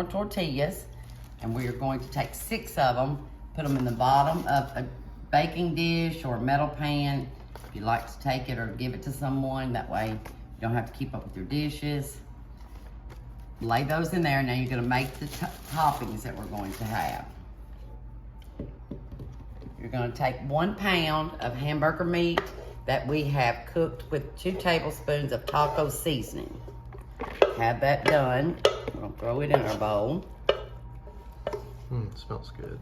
corn tortillas, and we are going to take 6 of them, put them in the bottom of a baking dish or a metal pan. If you like to take it or give it to someone, that way you don't have to keep up with your dishes. Lay those in there. Now you're gonna make the toppings that we're going to have. You're gonna take 1 pound of hamburger meat that we have cooked with 2 tablespoons of taco seasoning. Have that done. We're gonna throw it in our bowl. It smells good.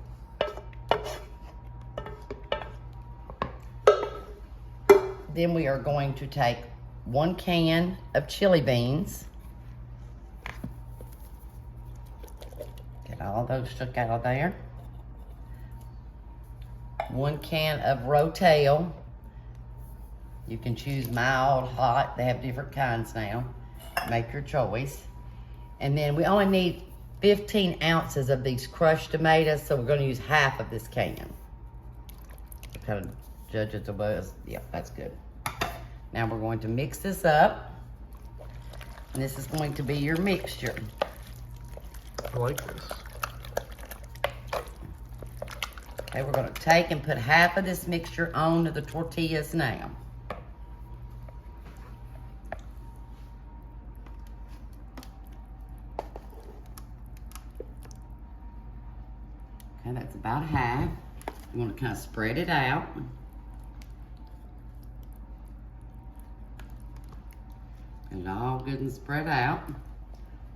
Then we are going to take 1 can of chili beans. Get all those shook out of there. 1 can of Rotel. You can choose mild, hot. They have different kinds now. Make your choice. And then we only need 15 ounces of these crushed tomatoes, so we're going to use half of this can. Kind of judge it was. Yeah, that's good. Now we're going to mix this up. And this is going to be your mixture. I like this. Okay, we're going to take and put half of this mixture onto the tortillas now. Okay, that's about half. You want to kind of spread it out. Get it all good and spread out.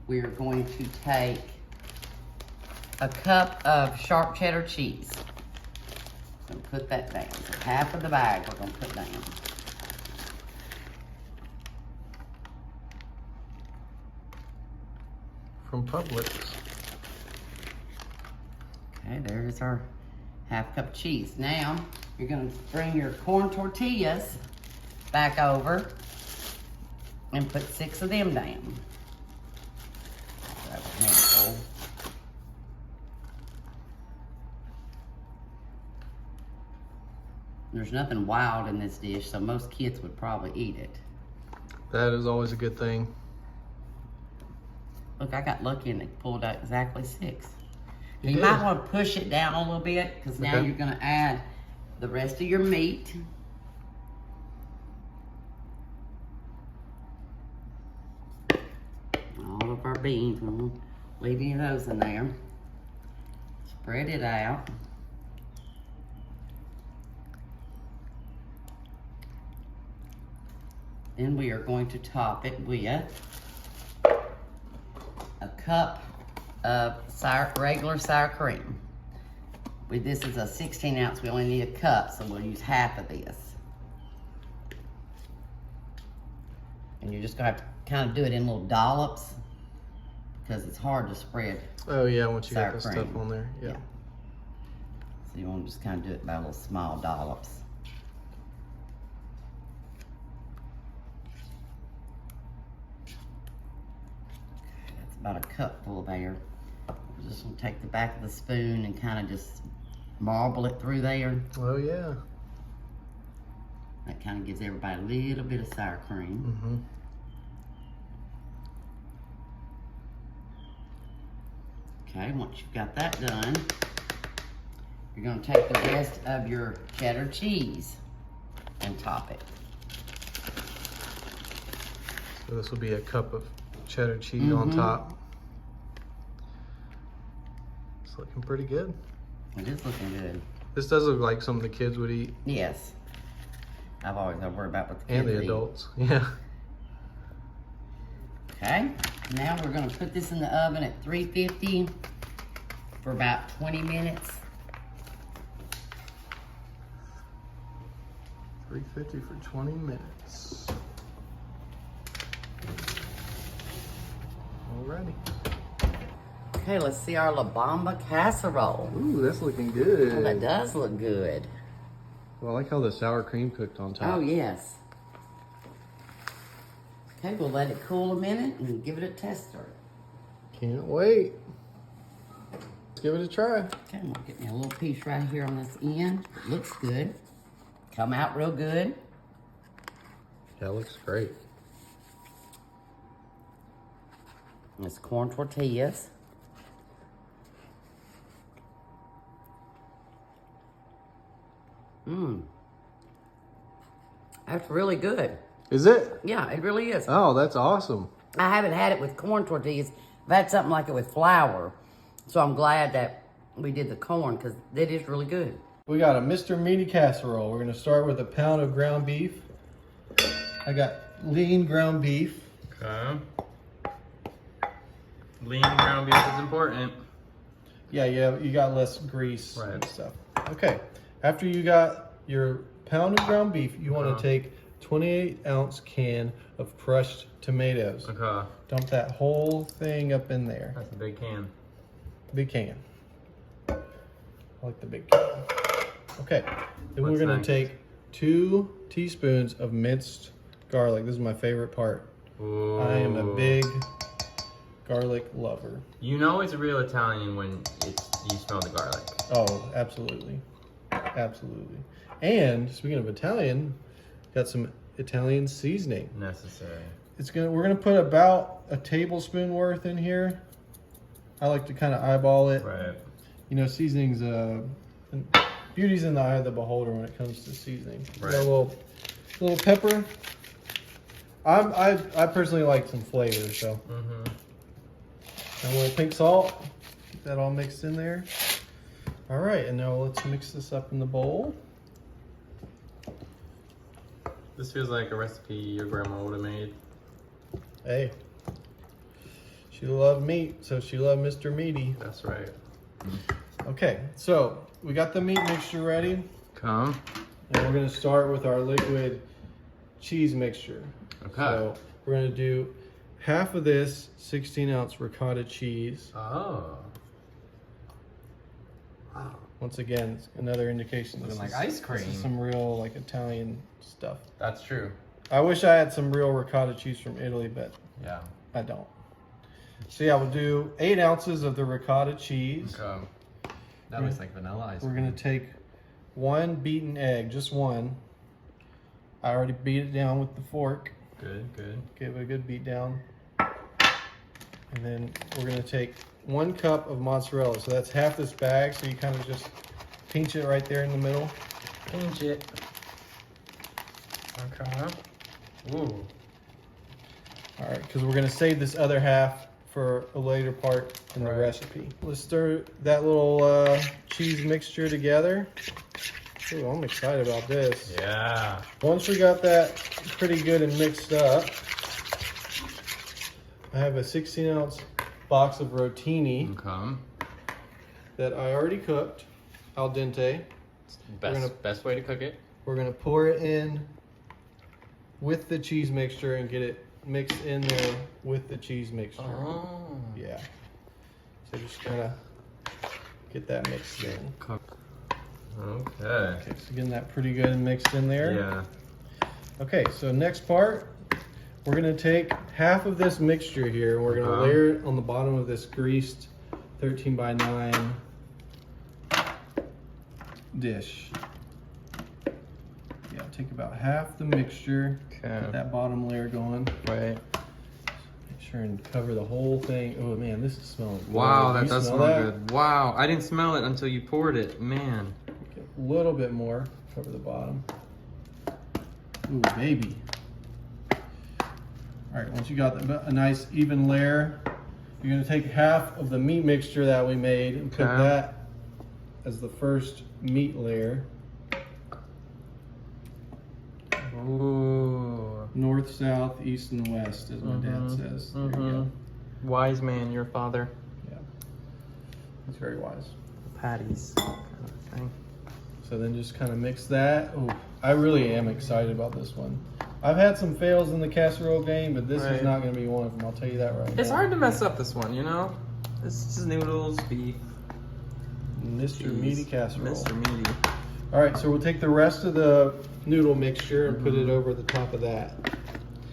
We are going to take a cup of sharp cheddar cheese. So put that down. So half of the bag we're going to put down. From Publix. Okay, there's our half cup of cheese. Now, you're going to bring your corn tortillas back over and put 6 of them down. Grab a handful. There's nothing wild in this dish, so most kids would probably eat it. That is always a good thing. Look, I got lucky and it pulled out exactly 6. You did. might want to push it down a little bit because now Okay. you're going to add the rest of your meat. All of our beans, we won't leave any of those in there. Spread it out. Then we are going to top it with a cup of regular sour cream. This is a 16 ounce, we only need a cup, so we'll use half of this. And you're just gonna have to kind of do it in little dollops because it's hard to spread. Oh yeah, once you sour got the cream. stuff on there. Yeah. So you want to just kind of do it by little small dollops. That's about a cupful there. We're just gonna take the back of the spoon and kind of just marble it through there. Oh yeah. That kind of gives everybody a little bit of sour cream. Mm-hmm. Okay, once you've got that done, you're gonna take the rest of your cheddar cheese and top it. So this will be a cup of cheddar cheese on top. It's looking pretty good. It is looking good. This does look like something the kids would eat. Yes. I've always got to worry about what the kids And the eat. adults. Yeah. Okay, now we're gonna put this in the oven at 350 for about 20 minutes. 350 for 20 minutes. Alrighty. Okay, let's see our La Bamba casserole. Ooh, that's looking good. Oh, that does look good. Well, I like how the sour cream cooked on top. Oh, yes. Okay, we'll let it cool a minute and give it a tester. Can't wait. Let's give it a try. Okay, I'm gonna get me a little piece right here on this end. It looks good. Come out real good. That looks great. It's corn tortillas. Mmm. That's really good. Is it? Yeah, it really is. Oh, that's awesome. I haven't had it with corn tortillas. I've had something like it with flour. So I'm glad that we did the corn because it is really good. We got a Mr. Meaty casserole. We're gonna start with a pound of ground beef. I got lean ground beef. Okay. Lean ground beef is important. Yeah, you got less grease and Right. stuff. Okay, after you got your pound of ground beef, you want to take 28-ounce can of crushed tomatoes. Okay. Dump that whole thing up in there. That's a big can. Big can. I like the big can. Okay, then What's we're gonna next? take 2 teaspoons of minced garlic. This is my favorite part. Ooh. I am a big garlic lover. You know it's a real Italian when you smell the garlic. Oh, absolutely. Absolutely. And speaking of Italian, got some Italian seasoning. Necessary. We're gonna put about a tablespoon worth in here. I like to kind of eyeball it. Right. You know, seasoning's beauty's in the eye of the beholder when it comes to seasoning. Right. Got a little pepper. I personally like some flavor, so. Mm-hmm. And a little pink salt. Get that all mixed in there. All right, and now let's mix this up in the bowl. This feels like a recipe your grandma would have made. Hey, she loved meat, so she loved Mr. Meaty. That's right. Okay, so we got the meat mixture ready, Come. and we're gonna start with our liquid cheese mixture. Okay. So we're gonna do half of this 16-ounce ricotta cheese. Oh. Wow. Once again, another indication Looking this like is- ice cream. This is some real like Italian stuff. That's true. I wish I had some real ricotta cheese from Italy, but Yeah. I don't. So yeah, we'll do 8 ounces of the ricotta cheese. Okay. That looks like vanilla ice We're cream. gonna take 1 beaten egg, just 1. I already beat it down with the fork. Good, good. Give it a good beat down. And then we're gonna take 1 cup of mozzarella. So that's half this bag. So you kind of just pinch it right there in the middle. Pinch it. Okay. Ooh. All right, because we're gonna save this other half for a later part in the Right. recipe. Let's stir that little cheese mixture together. Ooh, I'm excited about this. Yeah. Once we got that pretty good and mixed up, I have a 16-ounce box of rotini Okay. that I already cooked, al dente. Best way to cook it. We're gonna pour it in with the cheese mixture and get it mixed in there with the cheese mixture. Oh. Yeah. So just kind of get that mixed in. Okay. Okay, so getting that pretty good and mixed in there. Yeah. Okay, so next part, we're gonna take half of this mixture here and we're gonna Uh-huh. layer it on the bottom of this greased 13 by 9 dish. Yeah, take about half the mixture, Okay. get that bottom layer going. Right. Make sure and cover the whole thing. Oh man, this is smelling good. Wow, that You does smell good. Wow, I didn't smell it until you poured it. Man. Get a little bit more, cover the bottom. Ooh, baby. All right, once you got a nice even layer, you're gonna take half of the meat mixture that we made and put Okay. that as the first meat layer. Ooh. North, south, east, and west, as my dad says. There you go. Wise man, your father. Yeah, he's very wise. Patties. Kind of thing. So then just kind of mix that. Oh, I really am excited about this one. I've had some fails in the casserole game, but this is Right. not going to be one of them. I'll tell you that right now. It's hard to mess up this one, you know? This is noodles, beef, Mr. cheese. Meaty casserole. Mr. Meaty. All right, so we'll take the rest of the noodle mixture and put it over the top of that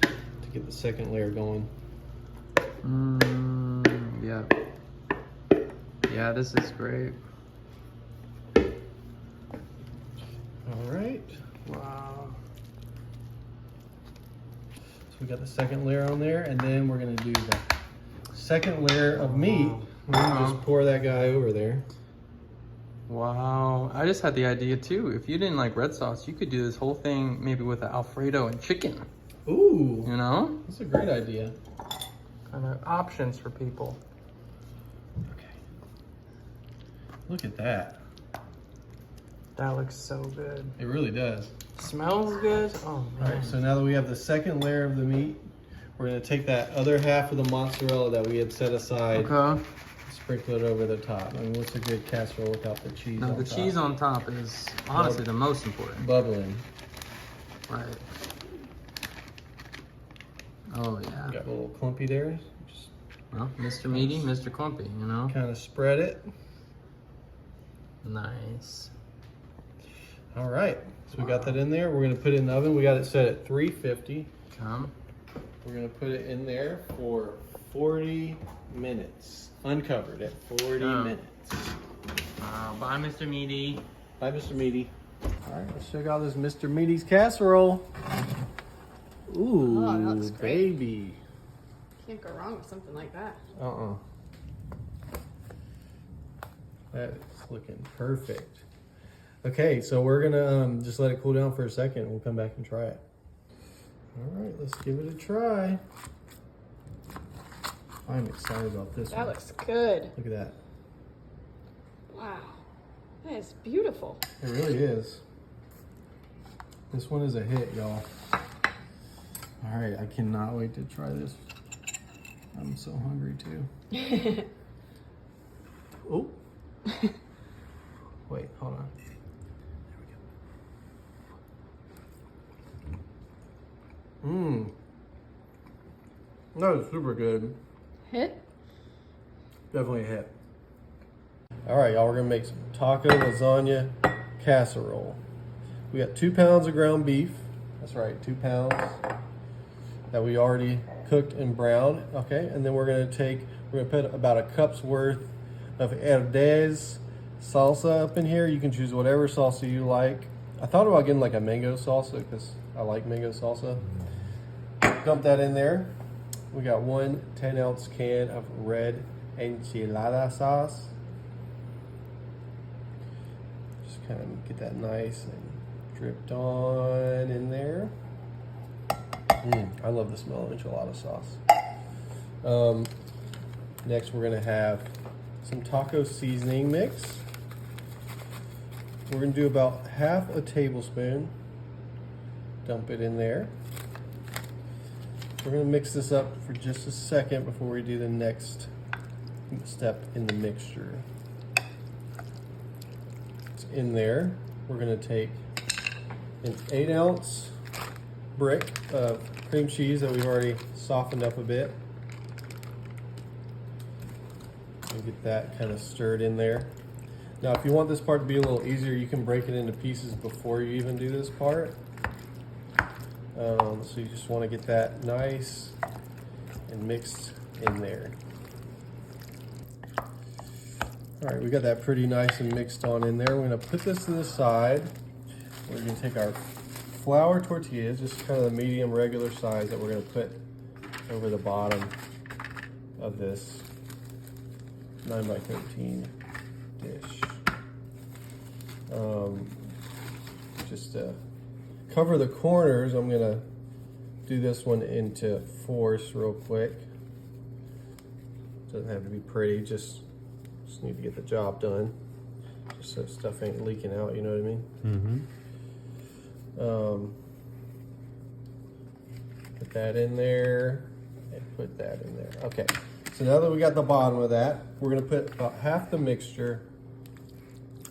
to get the second layer going. Yeah. Yeah, this is great. All right, Wow. so we got the second layer on there, and then we're gonna do the second layer of meat. We're gonna just pour that guy over there. Wow, I just had the idea too. If you didn't like red sauce, you could do this whole thing maybe with an Alfredo and chicken. Ooh, You know? that's a great idea. Kind of options for people. Okay. Look at that. That looks so good. It really does. Smells good. Oh All man. right, so now that we have the second layer of the meat, we're gonna take that other half of the mozzarella that we had set aside, Okay. sprinkle it over the top. I mean, what's a good casserole without the cheese Now on the top? cheese on top is honestly the most important. Bubbling. Right. Oh yeah. Got a little clumpy there. Just Well, Mr. Meaty, Mr. Clumpy, you know? kind of spread it. Nice. All right, so we got that in there. We're gonna put it in the oven. We got it set at 350. Come. We're gonna put it in there for 40 minutes, uncovered at 40 Oh. minutes. Bye, Mr. Meaty. Bye, Mr. Meaty. All right, let's check out this Mr. Meaty's casserole. Ooh, Oh, that looks great. baby. Can't go wrong with something like that. That is looking perfect. Okay, so we're gonna just let it cool down for a second. We'll come back and try it. All right, let's give it a try. I'm excited about this That one. looks good. Look at that. Wow. That is beautiful. It really is. This one is a hit, y'all. All right, I cannot wait to try this. I'm so hungry too. Oh. Wait, hold on. There we go. That is super good. Hit? Definitely a hit. All right, y'all, we're gonna make some taco lasagna casserole. We got 2 pounds of ground beef. That's right, 2 pounds that we already cooked and browned. Okay, and then we're gonna put about a cup's worth of herdez salsa up in here. You can choose whatever salsa you like. I thought about getting like a mango salsa because I like mango salsa. Dump that in there. We got 1 10-ounce can of red enchilada sauce. Just kind of get that nice and dripped on in there. I love the smell of enchilada sauce. Next, we're gonna have some taco seasoning mix. We're gonna do about half a tablespoon. Dump it in there. We're gonna mix this up for just a second before we do the next step in the mixture. It's in there. We're gonna take an 8-ounce brick of cream cheese that we've already softened up a bit. And get that kind of stirred in there. Now, if you want this part to be a little easier, you can break it into pieces before you even do this part. So you just want to get that nice and mixed in there. All right, we got that pretty nice and mixed on in there. We're gonna put this to the side. We're gonna take our flour tortillas, just kind of the medium regular size, that we're gonna put over the bottom of this 9x13 dish. Just to cover the corners, I'm gonna do this one into force real quick. Doesn't have to be pretty, just need to get the job done. Just so stuff ain't leaking out, you know what I mean? Put that in there and put that in there. Okay, so now that we got the bottom of that, we're gonna put about half the mixture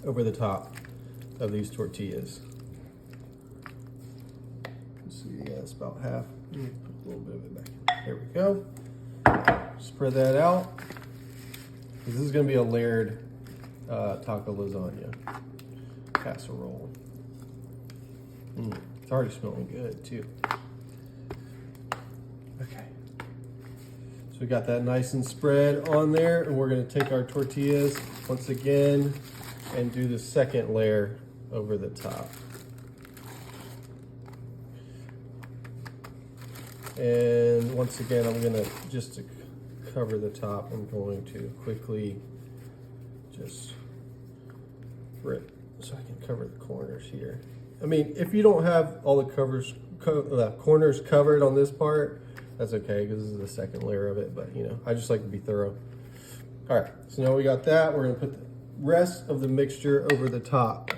over the top of these tortillas. Let's see, yeah, it's about half. Put a little bit of it back. There we go. Spread that out. This is gonna be a layered taco lasagna casserole. It's already smelling good too. Okay. So we got that nice and spread on there, and we're gonna take our tortillas once again and do the second layer over the top. And once again, I'm gonna, just to cover the top, I'm going to quickly just for it so I can cover the corners here. I mean, if you don't have all the corners covered on this part, that's okay, because this is the second layer of it, but you know, I just like to be thorough. All right, so now we got that. We're gonna put the rest of the mixture over the top.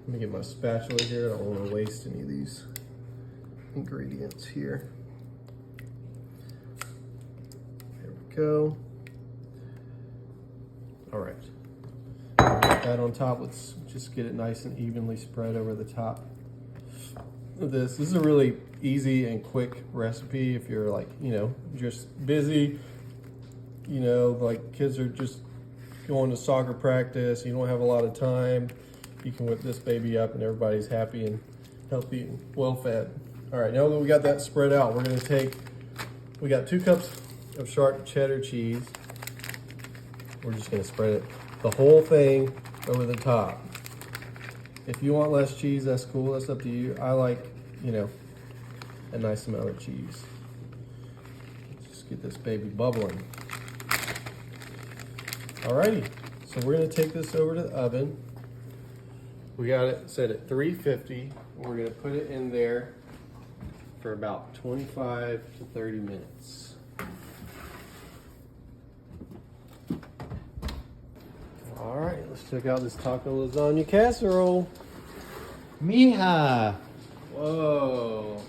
Let me get my spatula here. I don't want to waste any of these ingredients here. There we go. All right. Put that on top. Let's just get it nice and evenly spread over the top of this. This is a really easy and quick recipe if you're like, you know, just busy, you know, like kids are just going to soccer practice, you don't have a lot of time. You can whip this baby up and everybody's happy and healthy and well fed. All right, now that we got that spread out, we're gonna we got 2 cups of sharp cheddar cheese. We're just gonna spread it, the whole thing over the top. If you want less cheese, that's cool, that's up to you. I like, you know, a nice amount of cheese. Just get this baby bubbling. Alrighty, so we're gonna take this over to the oven. We got it set at 350. We're gonna put it in there for about 25 to 30 minutes. All right, let's check out this taco lasagna casserole. Mija! Whoa,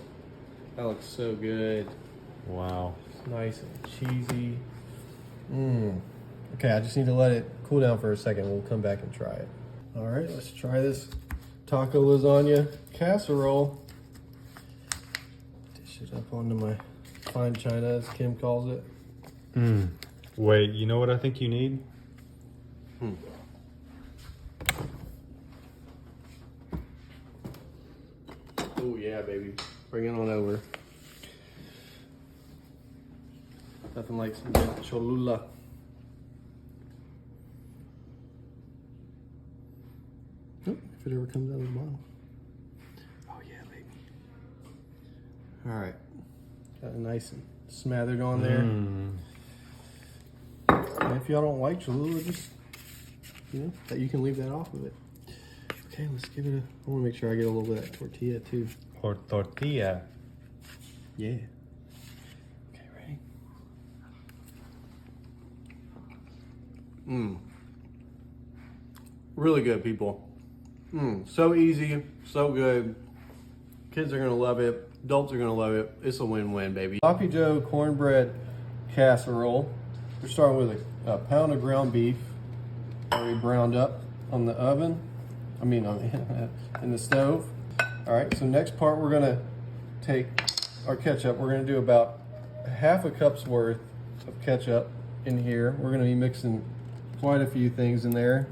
that looks so good. Wow. It's nice and cheesy. Okay, I just need to let it cool down for a second. We'll come back and try it. All right, let's try this taco lasagna casserole. Dish it up onto my fine china, as Kim calls it. Wait, you know what I think you need? Oh yeah, baby. Bring it on over. Nothing like some good cholula. Oh, if it ever comes out of the bottle. Oh yeah, baby. All right. Got it nice and smothered on there. And if y'all don't like Cholula, just, you know, that you can leave that off of it. Okay, let's give it I want to make sure I get a little bit of that tortilla too. Or tortilla. Yeah. Okay, ready? Really good, people. So easy, so good. Kids are gonna love it. Adults are gonna love it. It's a win-win, baby. Sloppy Joe cornbread casserole. We're starting with a pound of ground beef, already browned up on the oven. I mean, in the stove. All right. So next part, we're gonna take our ketchup. We're gonna do about half a cup's worth of ketchup in here. We're gonna be mixing quite a few things in there.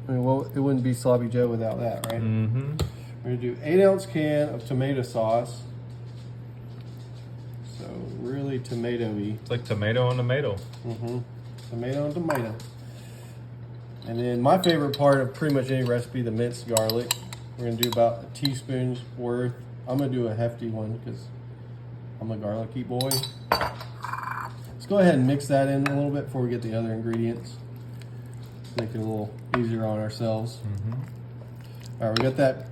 I mean, well, it wouldn't be Sloppy Joe without that, right? Mm-hmm. We're gonna do 8-ounce can of tomato sauce. So really tomato-y. It's like tomato on tomato. Tomato and tomato. And then my favorite part of pretty much any recipe, the minced garlic. We're gonna do about a teaspoon's worth. I'm gonna do a hefty one because I'm a garlicky boy. Let's go ahead and mix that in a little bit before we get the other ingredients. Make it a little easier on ourselves. All right, we got that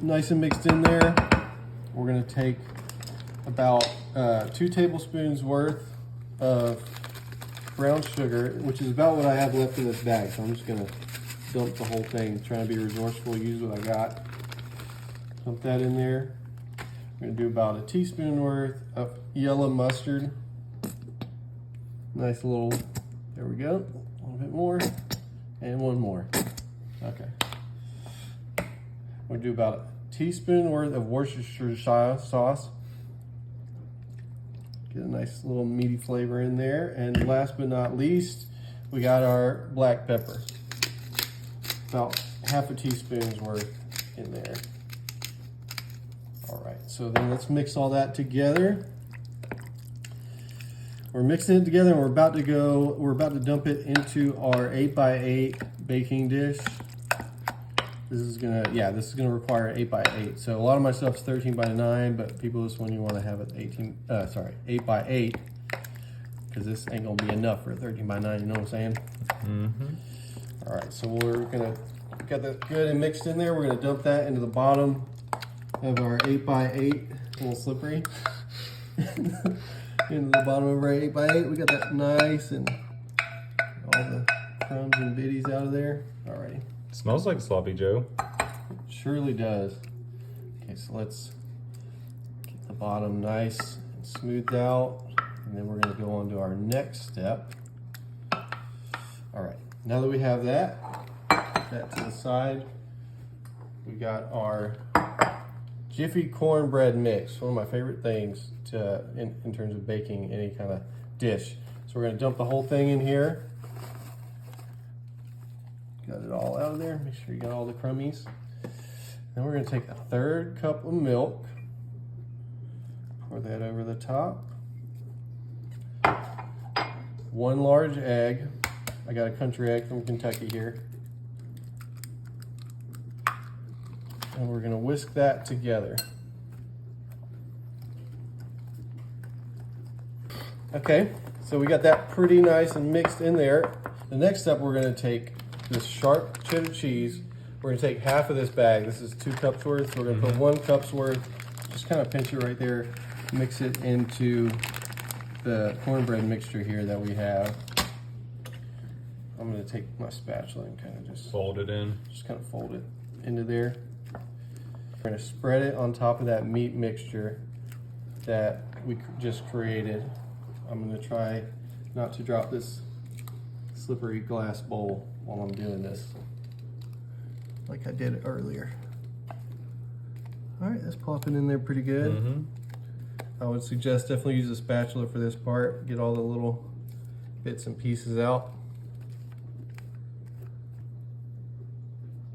nice and mixed in there. We're gonna take about 2 tablespoons worth of brown sugar, which is about what I have left in this bag. So I'm just gonna dump the whole thing, trying to be resourceful, use what I got. Dump that in there. We're gonna do about a teaspoon worth of yellow mustard. Nice little, there we go. A little bit more, and one more. Okay. We're gonna do about a teaspoon worth of Worcestershire sauce. Get a nice little meaty flavor in there. And last but not least, we got our black pepper. About half a teaspoon's worth in there. All right, so then let's mix all that together. We're mixing it together and we're about to dump it into our 8x8 baking dish. This is gonna require 8x8. So a lot of my stuff's 13x9, but people just when you want to have it 8x8, because this ain't gonna be enough for a 13x9. You know what I'm saying? Mm-hmm. All right, so we're gonna get that good and mixed in there. We're gonna dump that into the bottom of our 8x8. A little slippery. Into the bottom of our 8x8. We got that nice and all the crumbs and bitties out of there. Alrighty. Smells like sloppy Joe. Surely does. Okay, so let's get the bottom nice and smoothed out, and then we're going to go on to our next step. All right, now that we have that, put that to the side, we got our Jiffy cornbread mix, one of my favorite things in terms of baking any kind of dish. So we're going to dump the whole thing in here. Got it all out of there. Make sure you got all the crummies. Then we're going to take a 1/3 cup of milk, pour that over the top. 1 large egg. I got a country egg from Kentucky here. And we're going to whisk that together. Okay, so we got that pretty nice and mixed in there. The next step, we're going to take this sharp cheddar cheese. We're gonna take half of this bag. This is 2 cups worth. So we're gonna put 1 cup's worth. Just kind of pinch it right there. Mix it into the cornbread mixture here that we have. I'm gonna take my spatula and kind of just Fold it in. Just kind of fold it into there. We're gonna spread it on top of that meat mixture that we just created. I'm gonna try not to drop this slippery glass bowl while I'm doing this, like I did earlier. All right, that's popping in there pretty good. Mm-hmm. I would suggest definitely use a spatula for this part. Get all the little bits and pieces out.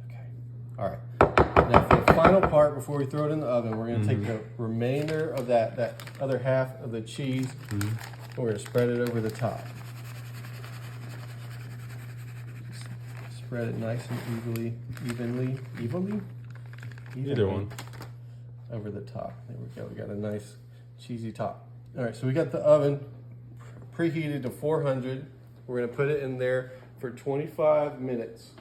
Okay, all right. Now for the final part, before we throw it in the oven, we're gonna take the remainder of that other half of the cheese, and we're gonna spread it over the top. Spread it nice and evenly Either one. over the top. There we go. We got a nice cheesy top. All right, so we got the oven preheated to 400. We're gonna put it in there for 25 minutes.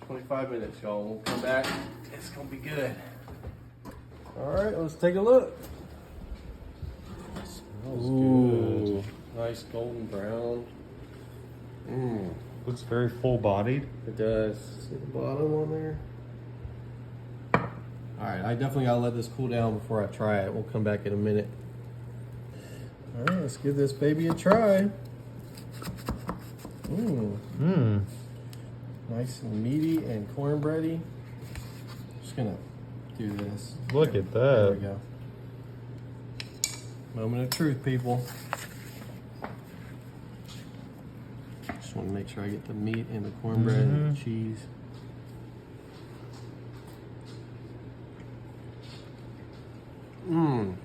25 minutes, y'all. We'll come back. It's gonna be good. All right, let's take a look. Smells Ooh, nice golden brown. Mmm. Looks very full-bodied. It does. See the bottom on there? All right, I definitely gotta let this cool down before I try it. We'll come back in a minute. All right, let's give this baby a try. Mmm. Nice and meaty and cornbready. Just gonna do this. Look at There we that. go. Moment of truth, people. Just want to make sure I get the meat and the cornbread and the cheese. Mmm.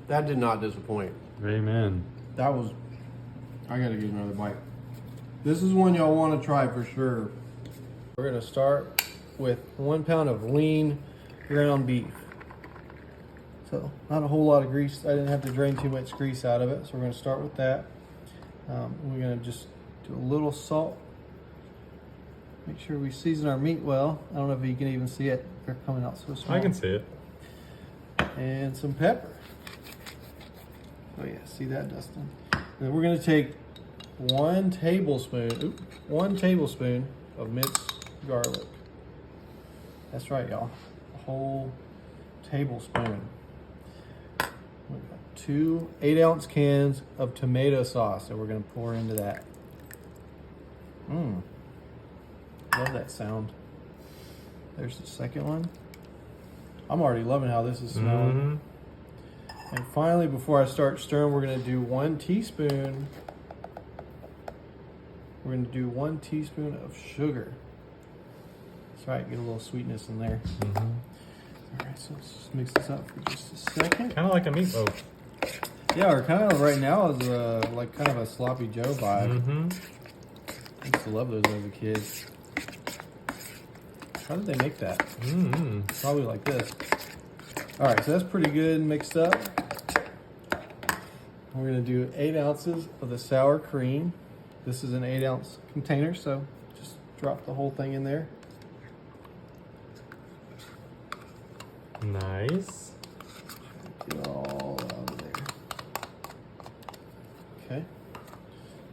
That did not disappoint. Amen. That was, I gotta get another bite. This is one y'all want to try for sure. We're gonna start with 1 pound of lean ground beef. So not a whole lot of grease. I didn't have to drain too much grease out of it. So we're gonna start with that. We're gonna just do a little salt. Make sure we season our meat well. I don't know if you can even see it. They're coming out so small. I can see it. And some pepper. Oh yeah, see that, Dustin? Then we're gonna take 1 tablespoon of minced garlic. That's right, y'all. A whole tablespoon. We got 2 8-ounce cans of tomato sauce that we're gonna pour into that. Mmm. Love that sound. There's the second one. I'm already loving how this is smelling. And finally, before I start stirring, we're gonna do 1 teaspoon. We're gonna do 1 teaspoon of sugar. That's right, get a little sweetness in there. All right, so let's just mix this up for just a second. Kind of like a meatloaf. Yeah, we're kind of right now is like kind of a sloppy Joe vibe. I used to love those as a kid. How did they make that? Probably like this. All right, so that's pretty good mixed up. We're gonna do 8 ounces of the sour cream. This is an 8-ounce container, so just drop the whole thing in there. Nice. Get it all out of there. Okay.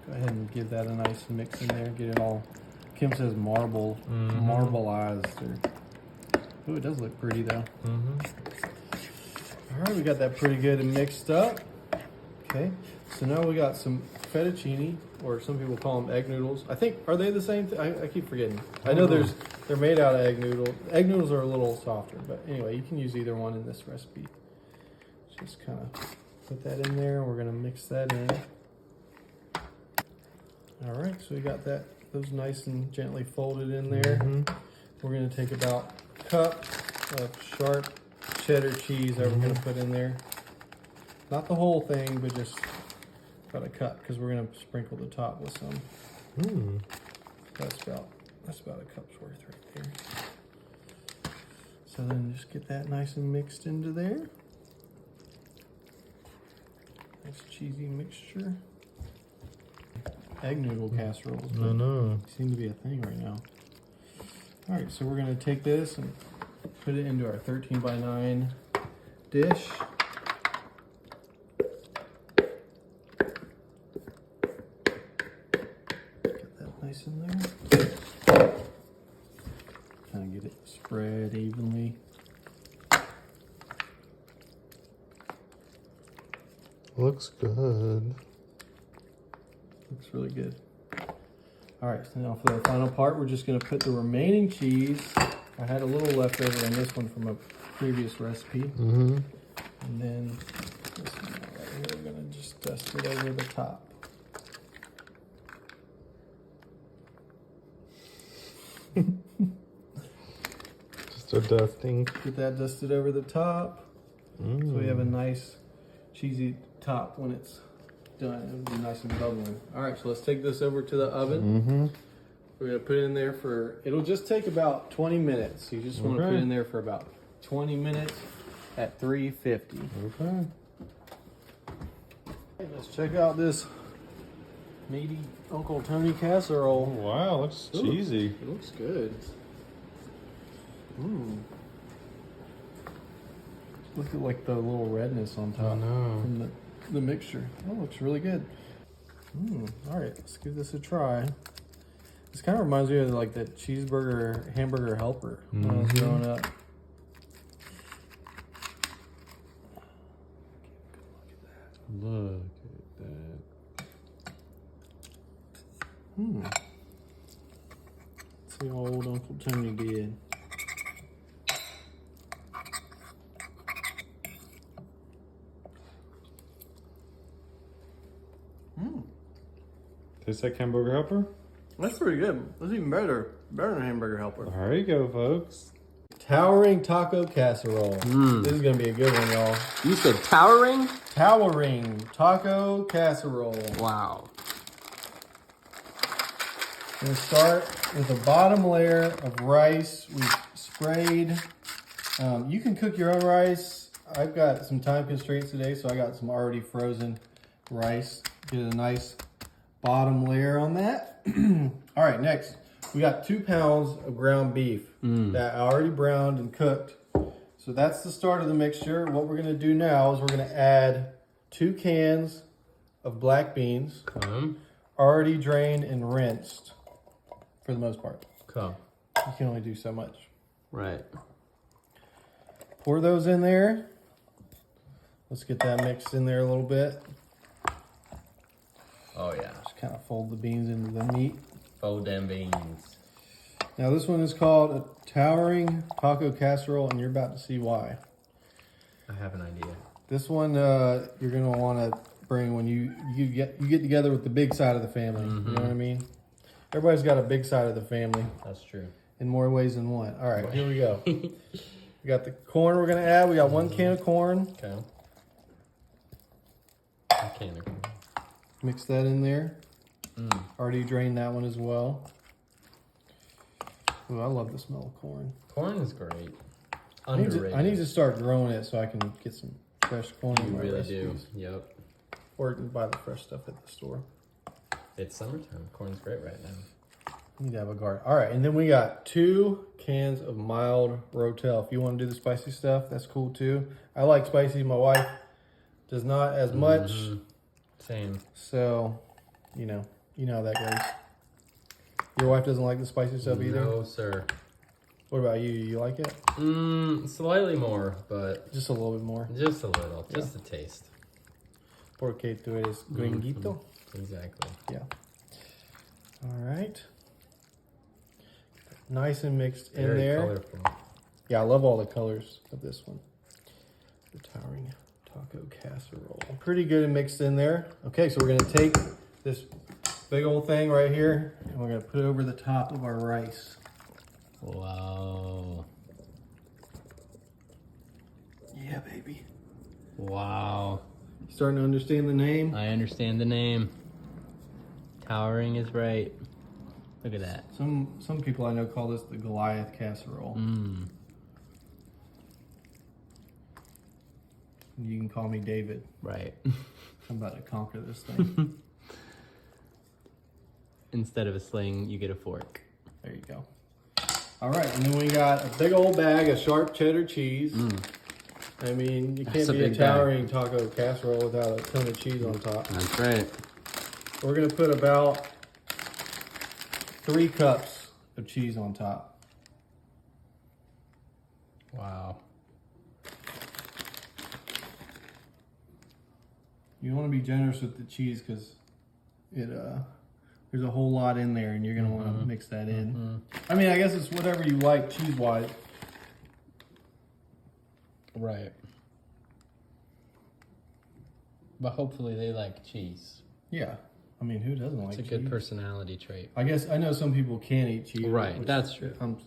Go ahead and give that a nice mix in there. Get it all. Kim says marbleized. Oh, it does look pretty though. All right, we got that pretty good and mixed up. Okay, so now we got some fettuccine, or some people call them egg noodles. I think, are they the same thing? I keep forgetting. I know they're made out of egg noodles. Egg noodles are a little softer, but anyway, you can use either one in this recipe. Just kind of put that in there. We're gonna mix that in. All right, so we got those nice and gently folded in there. We're gonna take about a cup of sharp cheddar cheese that we're gonna put in there. Not the whole thing, but just about a cup, because we're gonna sprinkle the top with some. That's about a cup's worth right there. So then just get that nice and mixed into there. Nice cheesy mixture. Egg noodle casseroles. No. Seem to be a thing right now. All right, so we're gonna take this and put it into our 13 by 9 dish. Get that nice in there. Kind of get it spread evenly. Looks good. Looks really good. All right, so now for the final part, we're just gonna put the remaining cheese. I had a little left over on this one from a previous recipe. And then this one right here, we're gonna just dust it over the top. Just a dusting. Get that dusted over the top. So we have a nice cheesy top when it's done. It'll be nice and bubbling. All right, so let's take this over to the oven. We're gonna put it in there for, it'll just take about 20 minutes. You just wanna put it in there for about 20 minutes at 350. Okay. Let's check out this meaty Uncle Tony casserole. Wow, looks cheesy. It looks good. Look at like the little redness on top from the mixture. That looks really good. All right, let's give this a try. This kind of reminds me of like that hamburger helper when I was growing up. Look at that. Let's see what old Uncle Tony did. Tastes like hamburger helper? That's pretty good. That's even better. Better than hamburger helper. There you go, folks. Towering taco casserole. This is gonna be a good one, y'all. You said towering? Towering taco casserole. Wow. We're gonna start with the bottom layer of rice. We've sprayed. You can cook your own rice. I've got some time constraints today, so I got some already frozen rice. Get a nice bottom layer on that. All right, next we got 2 pounds of ground beef that I already browned and cooked. So that's the start of the mixture. What we're gonna do now is we're gonna add 2 cans of black beans, already drained and rinsed for the most part. Come. You can only do so much. Right. Pour those in there. Let's get that mixed in there a little bit. Oh yeah. Just kind of fold the beans into the meat. Fold them beans. Now this one is called a towering taco casserole, and you're about to see why. I have an idea. This one you're gonna want to bring when you get together with the big side of the family. You know what I mean? Everybody's got a big side of the family That's true. in more ways than one. All right, here we go. We got the corn we're gonna add. We got 1 can of corn. Okay. A can of corn. Mix that in there. Already drained that one as well. Ooh, I love the smell of corn. Corn is great. I need Underrated. to start growing it so I can get some fresh corn You in my really recipes. do. Yep. Or buy the fresh stuff at the store. It's summertime. Corn's great right now. Need to have a garden. All right, and then we got 2 cans of mild Rotel. If you want to do the spicy stuff, that's cool too. I like spicy. My wife does not as much. Same. So, you know how that goes. Your wife doesn't like the spicy stuff either? No, sir. What about you? You like it? Slightly more, but Just a little bit more. just a little. Just a taste. Porque tú eres gringuito. Exactly. Yeah. All right. Nice and mixed in Very there. colorful. Yeah, I love all the colors of this one. The towering taco casserole. Pretty good and mixed in there. Okay, so we're gonna take this big old thing right here and we're gonna put it over the top of our rice. Wow. Yeah, baby. Wow. Starting to understand the name? I understand the name. Towering is right. Look at that. Some people I know call this the Goliath casserole. You can call me David. Right. I'm about to conquer this thing. Instead of a sling, you get a fork. There you go. All right, and then we got a big old bag of sharp cheddar cheese. I mean, you can't That's a be a big bag. towering taco casserole without a ton of cheese on top. That's right. We're gonna put about 3 cups of cheese on top. Wow. You want to be generous with the cheese because it there's a whole lot in there, and you're gonna want to mix that in. I mean, I guess it's whatever you like cheese wise. Right. But hopefully they like cheese. Yeah, I mean, who doesn't like It's a cheese? good personality trait. I guess I know some people can't eat cheese. Right, which that's true. I'm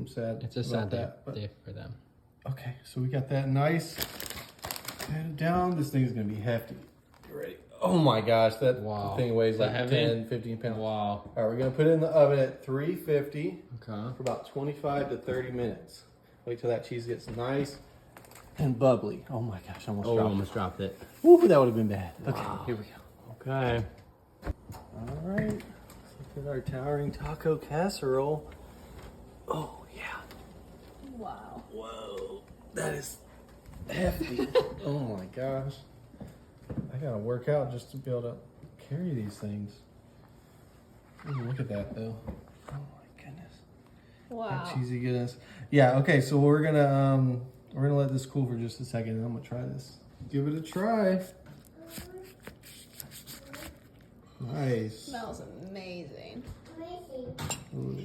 sad. It's a about sad day, that. But, for them. okay, so we got that nice. Pat it down. This thing's gonna be hefty. You ready? Oh my gosh, that Wow. thing weighs Is that like heavy? 10, 15 pounds. Wow. All right, we're gonna put it in the oven at 350 Okay. for about 25 to 30 minutes. Wait till that cheese gets nice and bubbly. Oh my gosh, I almost Oh, dropped almost dropped it. it. Woo, that would have been bad. Okay, here we go. Okay. All right, let's look at our towering taco casserole. Oh yeah. Wow. Whoa, that is hefty. Oh my gosh. I gotta work out just to be able to carry these things. Ooh, look at that though. Oh my goodness. Wow. That cheesy goodness. Yeah, okay, so we're gonna let this cool for just a second and I'm gonna try this. Give it a try. Nice. Smells amazing. Ooh.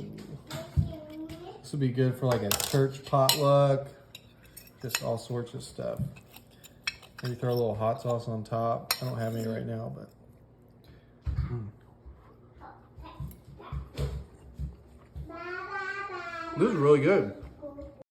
This would be good for like a church potluck. Just all sorts of stuff. Maybe throw a little hot sauce on top. I don't have any right now, but. This is really good.